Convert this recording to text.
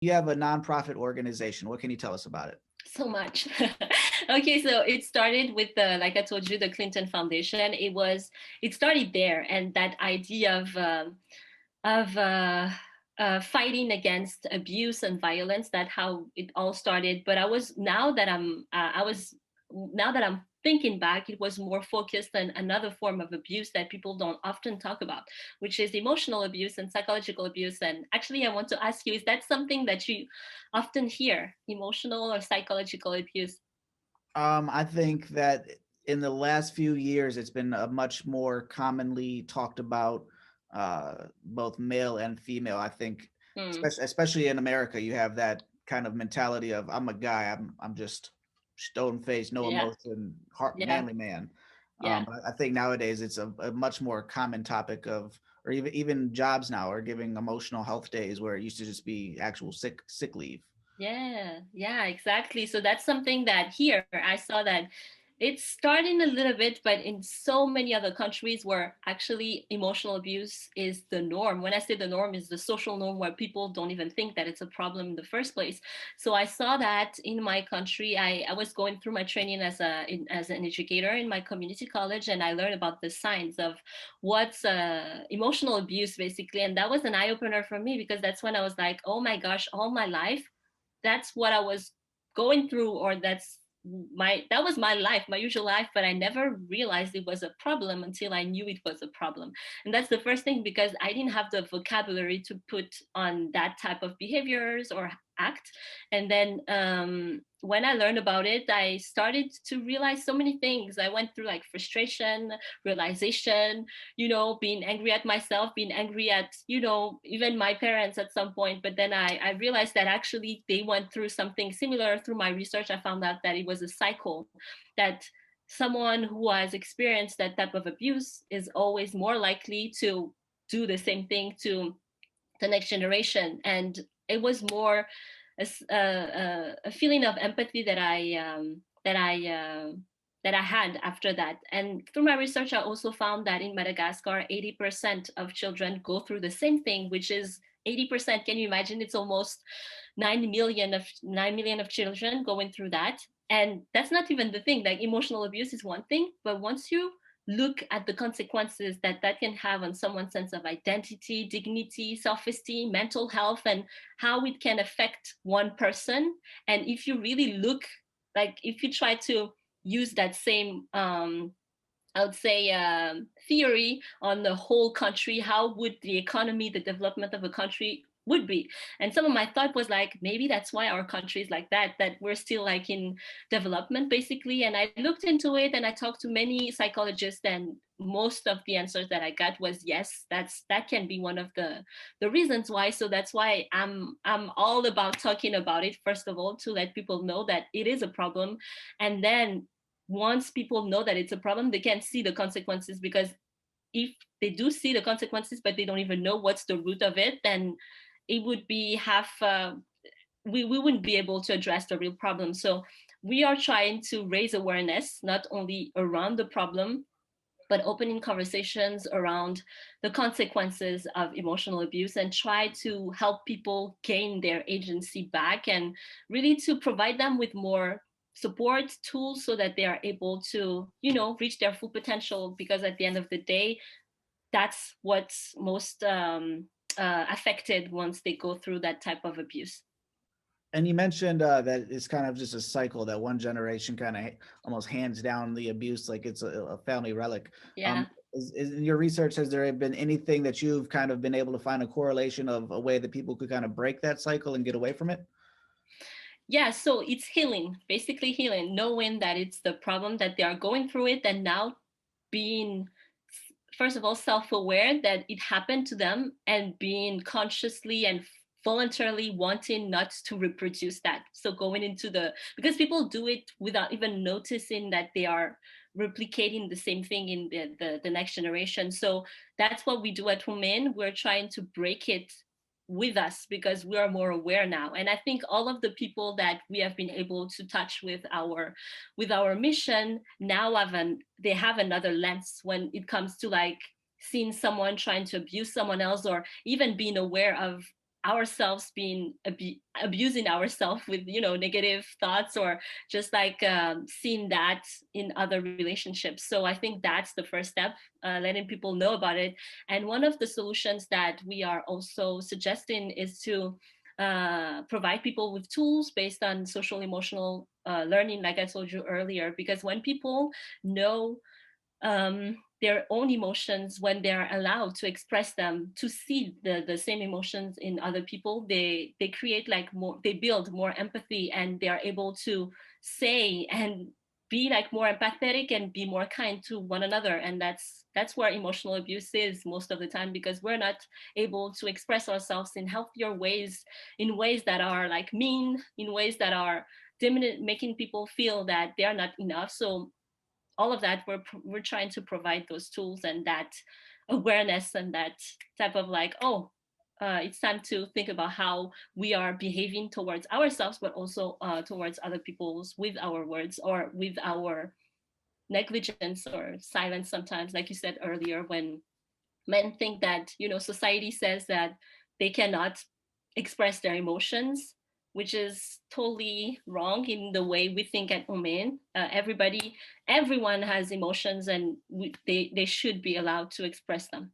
You have a nonprofit organization. What can you tell us about it? So much. Okay, so it started with the, like I told you, the Clinton Foundation. It started there, and that idea of fighting against abuse and violence. That how it all started. But now that I'm thinking back, it was more focused on another form of abuse that people don't often talk about, which is emotional abuse and psychological abuse. And actually, I want to ask you, is that something that you often hear, emotional or psychological abuse? I think that in the last few years, it's been a much more commonly talked about, both male and female. I think, Hmm. especially in America, you have that kind of mentality of I'm a guy, I'm just stone faced, no Yeah, emotion, heart, yeah, manly man. yeah. I think nowadays it's a much more common topic of, or even jobs now are giving emotional health days where it used to just be actual sick leave. Yeah, yeah, exactly. So that's something that here I saw that it's starting a little bit, but in so many other countries where actually emotional abuse is the norm. When I say the norm, is the social norm where people don't even think that it's a problem in the first place. So I saw that in my country. I was going through my training as an educator in my community college, and I learned about the signs of what's emotional abuse basically, and that was an eye opener for me because that's when I was like, oh my gosh, all my life that's what I was going through, or that was my life, my usual life, but I never realized it was a problem until I knew it was a problem. And that's the first thing because I didn't have the vocabulary to put on that type of behaviors or act. And then when I learned about it, I started to realize so many things. I went through like frustration, realization, being angry at myself, being angry at, even my parents at some point. But then I realized that actually they went through something similar. Through my research, I found out that it was a cycle, that someone who has experienced that type of abuse is always more likely to do the same thing to the next generation. And it was more a feeling of empathy that I had after that. And through my research, I also found that in Madagascar, 80% of children go through the same thing, which is 80%. Can you imagine? It's almost 9 million of children going through that. And that's not even the thing. Like emotional abuse is one thing, but once you look at the consequences that that can have on someone's sense of identity, dignity, self-esteem, mental health, and how it can affect one person. And if you really look, like if you try to use that same I would say theory on the whole country, how would the economy, the development of a country would be? And some of my thought was like, maybe that's why our country is like that we're still like in development basically. And I looked into it and I talked to many psychologists, and most of the answers that I got was yes, that can be one of the reasons why. So that's why I'm all about talking about it, first of all, to let people know that it is a problem. And then once people know that it's a problem, they can see the consequences, because if they do see the consequences but they don't even know what's the root of it, then it would be half we wouldn't be able to address the real problem. So we are trying to raise awareness not only around the problem, but opening conversations around the consequences of emotional abuse, and try to help people gain their agency back, and really to provide them with more support tools so that they are able to, reach their full potential. Because at the end of the day, that's what's most affected once they go through that type of abuse. And you mentioned that it's kind of just a cycle that one generation kind of almost hands down the abuse like it's a family relic. Yeah. Is in your research, has there been anything that you've kind of been able to find a correlation of a way that people could kind of break that cycle and get away from it? Yeah, so it's healing, basically healing, knowing that it's the problem, that they are going through it, and now being, first of all, self-aware that it happened to them, and being consciously and voluntarily wanting not to reproduce that. So going into because people do it without even noticing that they are replicating the same thing in the next generation. So that's what we do at Women. We're trying to break it with us because we are more aware now. And I think all of the people that we have been able to touch with our mission now they have another lens when it comes to like seeing someone trying to abuse someone else, or even being aware of ourselves being abusing ourselves with, you know, negative thoughts, or just like seeing that in other relationships. So I think that's the first step, letting people know about it. And one of the solutions that we are also suggesting is to provide people with tools based on social emotional learning, like I told you earlier, because when people know their own emotions, when they're allowed to express them, to see the same emotions in other people, they create like more, they build more empathy, and they are able to say and be like more empathetic and be more kind to one another. And that's where emotional abuse is most of the time, because we're not able to express ourselves in healthier ways, in ways that are like mean, in ways that are making people feel that they are not enough. So all of that, we're trying to provide those tools and that awareness, and that type of like, oh, it's time to think about how we are behaving towards ourselves, but also towards other people's, with our words or with our negligence or silence sometimes, like you said earlier, when men think that, you know, society says that they cannot express their emotions, which is totally wrong in the way we think at Omen. Everyone has emotions, and they should be allowed to express them.